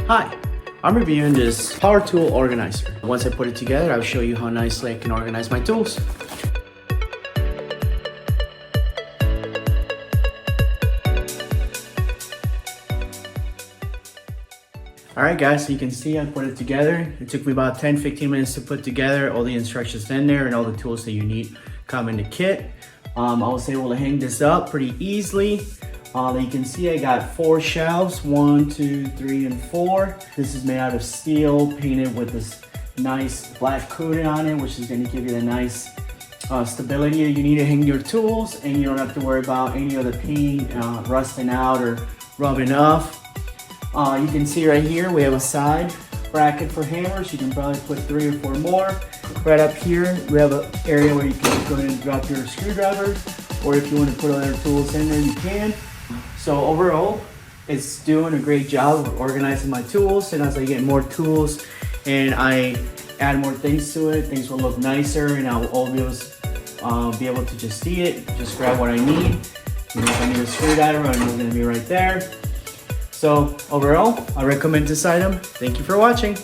Hi, I'm reviewing this power tool organizer. Once I put it together, I'll show you how nicely I can organize my tools. Alright guys, so you can see I put it together. It took me about 10-15 minutes to put together. All the instructions in there and all the tools that you need come in the kit. I was able to hang this up pretty easily. You can see I got 4 shelves, 1, 2, 3, and 4. This is made out of steel, painted with this nice black coating on it, which is going to give you the nice stability that you need to hang your tools, and you don't have to worry about any of the paint rusting out or rubbing off. You can see right here we have a side bracket for hammers. You can probably put 3 or 4 more. Right up here we have an area where you can go ahead and drop your screwdriver, or if you want to put other tools in there, you can. So overall, it's doing a great job of organizing my tools, and as I get more tools and I add more things to it, things will look nicer, and I'll always be able to just see it, just grab what I need. If I need a screwdriver, I know it's going to be right there. So overall, I recommend this item. Thank you for watching.